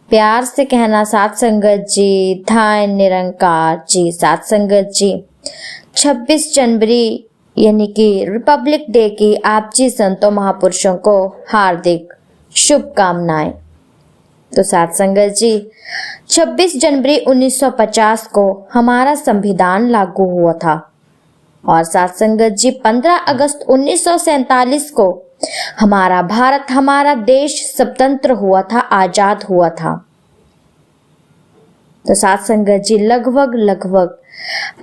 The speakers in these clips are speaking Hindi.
प्यार से कहना साथ संगत जी, धाय निरंकार जी। साथ संगत जी, 26 जनवरी यानी कि रिपब्लिक डे की आप जी संतों महापुरुषों को हार्दिक शुभकामनाएं। तो साथ संगत जी, 26 जनवरी 1950 को हमारा संविधान लागू हुआ था और साथ संगत जी 15 अगस्त 1947 को हमारा भारत, हमारा देश स्वतंत्र हुआ था, आजाद हुआ था। तो साथ संगत जी लगभग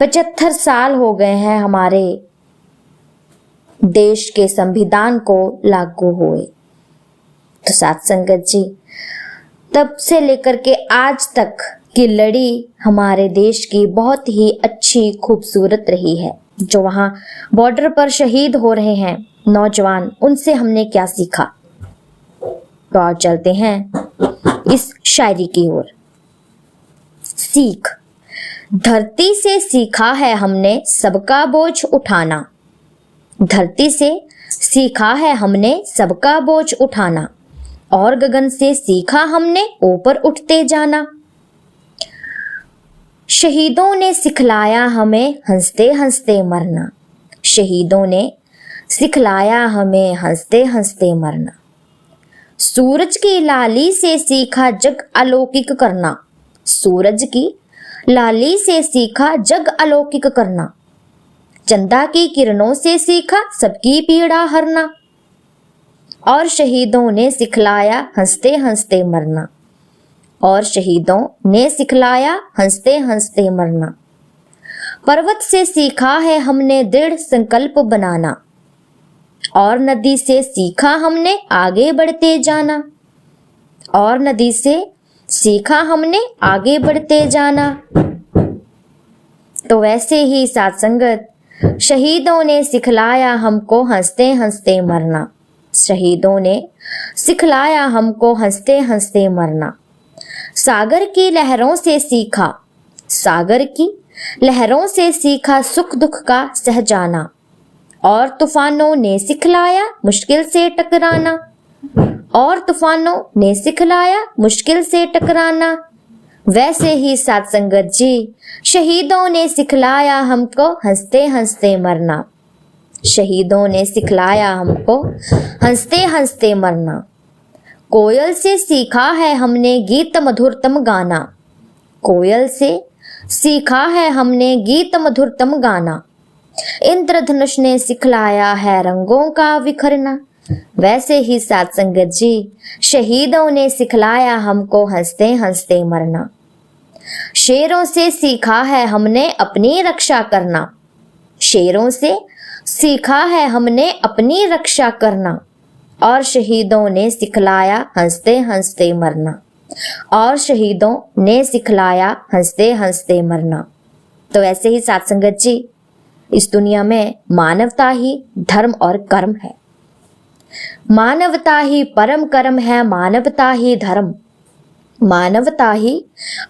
75 साल हो गए हैं हमारे देश के संविधान को लागू हुए। तो साथ संगत जी, तब से लेकर के आज तक की लड़ी हमारे देश की बहुत ही अच्छी खूबसूरत रही है। जो वहां बॉर्डर पर शहीद हो रहे हैं नौजवान, उनसे हमने क्या सीखा? तो आओ चलते हैं इस शायरी की ओर। सीख। धरती से सीखा है हमने सबका बोझ उठाना। धरती से सीखा है हमने सबका बोझ उठाना और गगन से सीखा हमने ऊपर उठते जाना। शहीदों ने सिखलाया हमें हंसते हंसते मरना। शहीदों ने सिखलाया हमें हंसते हंसते मरना। सूरज की लाली से सीखा जग अलौकिक करना। सूरज की लाली से सीखा जग अलौकिक करना। चंदा की किरणों से सीखा सबकी पीड़ा हरना और शहीदों ने सिखलाया हंसते हंसते मरना। और शहीदों ने सिखलाया हंसते हंसते मरना। पर्वत से सीखा है हमने दृढ़ संकल्प बनाना और नदी से सीखा हमने आगे बढ़ते जाना। और नदी से सीखा हमने आगे बढ़ते जाना। तो वैसे ही साथ संगत, शहीदों ने सिखलाया हमको हंसते हंसते मरना। शहीदों ने सिखलाया हमको हंसते हंसते मरना। सागर की लहरों से सीखा, सागर की लहरों से सीखा सुख दुख का सह जाना। और तूफानों ने सिखलाया मुश्किल से टकराना। और तूफानों ने सिखलाया मुश्किल से टकराना। वैसे ही साथ संगत जी, शहीदों ने सिखलाया हमको हंसते हंसते मरना। शहीदों ने सिखलाया हमको हंसते हंसते मरना। कोयल से सीखा है हमने गीत मधुरतम गाना। कोयल से सीखा है हमने गीत मधुरतम गाना। इंद्रधनुष ने सिखलाया है रंगों का बिखरना। वैसे ही साथ संगत जी, शहीदों ने सिखलाया हमको हंसते हंसते मरना। शेरों से सीखा है हमने अपनी रक्षा करना। शेरों से सीखा है हमने अपनी रक्षा करना। और शहीदों ने सिखलाया हंसते हंसते मरना। और शहीदों ने सिखलाया हंसते हंसते मरना। तो ऐसे ही साथ संगत जी, इस दुनिया में मानवता ही धर्म और कर्म है। मानवता ही परम कर्म है, मानवता ही धर्म। मानवता ही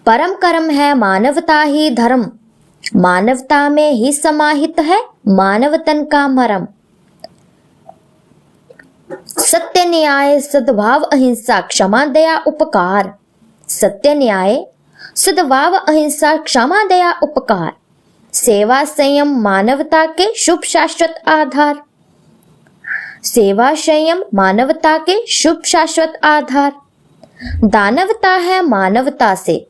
परम कर्म है, मानवता ही धर्म। मानवता में ही समाहित है मानव तन का मरम। सत्य न्याय सद्भाव अहिंसा क्षमा दया उपकार। सत्य न्याय सद्भाव अहिंसा क्षमा दया उपकार। सेवा संयम मानवता के शुभ शाश्वत आधार। सेवा संयम मानवता के शुभ शाश्वत आधार। दानवता है मानवता से,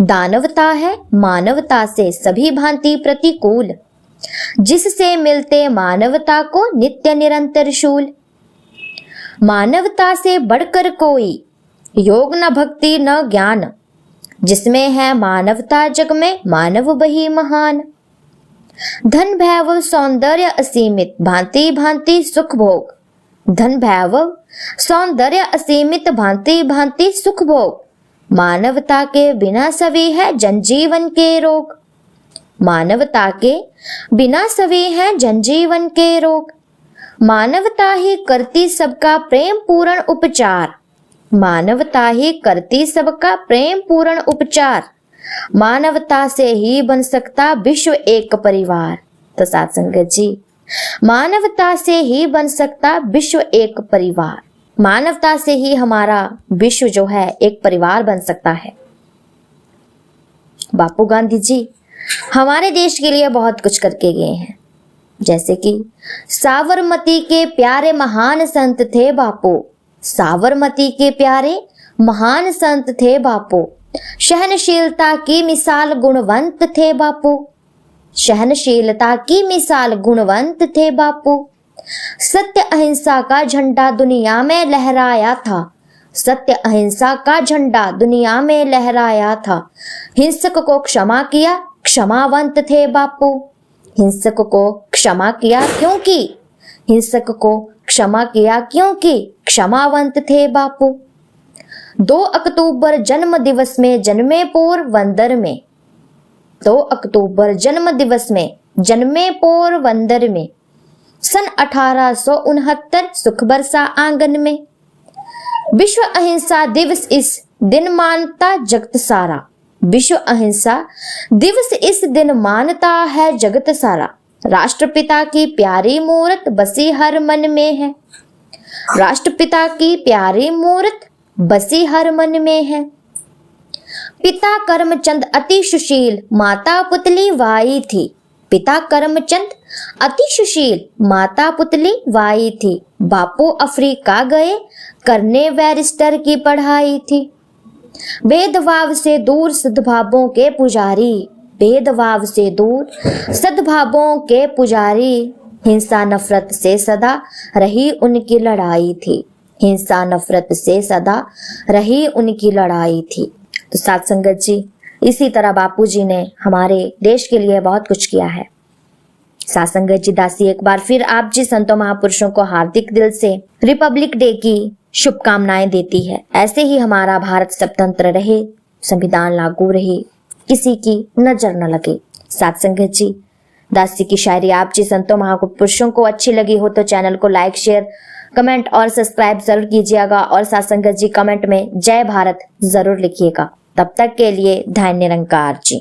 दानवता है मानवता से सभी भांति प्रतिकूल, जिससे मिलते मानवता को नित्य निरंतर शूल। मानवता से बढ़कर कोई योग न भक्ति न ज्ञान, जिसमें है मानवता जग में मानव वही महान। धन वैभव सौंदर्य असीमित भांति भांति सुख भोग। धन वैभव सौंदर्य असीमित भांति भांति सुख भोग। मानवता के बिना सभी है जनजीवन के रोग। मानवता के बिना सभी है जनजीवन के रोग। मानवता ही करती सबका प्रेम पूर्ण उपचार। मानवता ही करती सबका प्रेम पूर्ण उपचार। मानवता से ही बन सकता विश्व एक परिवार। तो साथ संगत जी, मानवता से ही बन सकता विश्व एक परिवार। मानवता से ही हमारा विश्व जो है एक परिवार बन सकता है। बापू गांधी जी हमारे देश के लिए बहुत कुछ करके गए हैं, जैसे कि साबरमती के प्यारे महान संत थे बापू। साबरमती के प्यारे महान संत थे बापू। सहनशीलता की मिसाल गुणवंत थे बापू। सहनशीलता की मिसाल गुणवंत थे बापू। सत्य अहिंसा का झंडा दुनिया में लहराया था। सत्य अहिंसा का झंडा दुनिया में लहराया था। हिंसक को क्षमा किया, क्षमावंत थे बापू। हिंसक को क्षमा किया क्योंकि हिंसक को क्षमा किया क्योंकि क्षमावंत थे बापू। 2 अक्टूबर जन्म दिवस में जन्मे पोरबंदर में। 2 अक्टूबर जन्म दिवस में जन्मे पोरबंदर में। सन 1869 सुख बरसा आंगन में। विश्व अहिंसा दिवस इस दिन मानता जगत सारा। विश्व अहिंसा दिवस इस दिन मानता है जगत सारा। राष्ट्रपिता की प्यारी मूरत बसी हर मन में है। राष्ट्रपिता की प्यारी मूरत बसी हर मन में है। पिता करमचंद अति सुशील, माता पुतली वाई थी। पिता करमचंद अति सुशील, माता पुतली वाई थी। बापू अफ्रीका गए, करने बैरिस्टर की पढ़ाई थी। भेदभाव से दूर सद्भावों के पुजारी। भेदभाव से दूर सद्भावों के पुजारी। हिंसा नफरत से सदा रही उनकी लड़ाई थी। हिंसा नफरत से सदा रही उनकी लड़ाई थी। तो साथ संगत जी, इसी तरह बापूजी ने हमारे देश के लिए बहुत कुछ किया है। साथ संगत जी, दासी एक बार फिर आप जी संतों महापुरुषों को हार्दिक दिल से रिपब्लिक डे की शुभकामनाएं देती है। ऐसे ही हमारा भारत स्वतंत्र रहे, संविधान लागू रहे, किसी की नजर न लगे। साथ संगत जी, दासी की शायरी आप जी संतों महापुरुषों को अच्छी लगी हो तो चैनल को लाइक, शेयर, कमेंट और सब्सक्राइब जरूर कीजिएगा। और साथ संगत जी, कमेंट में जय भारत जरूर लिखिएगा। तब तक के लिए धन्य निरंकार जी।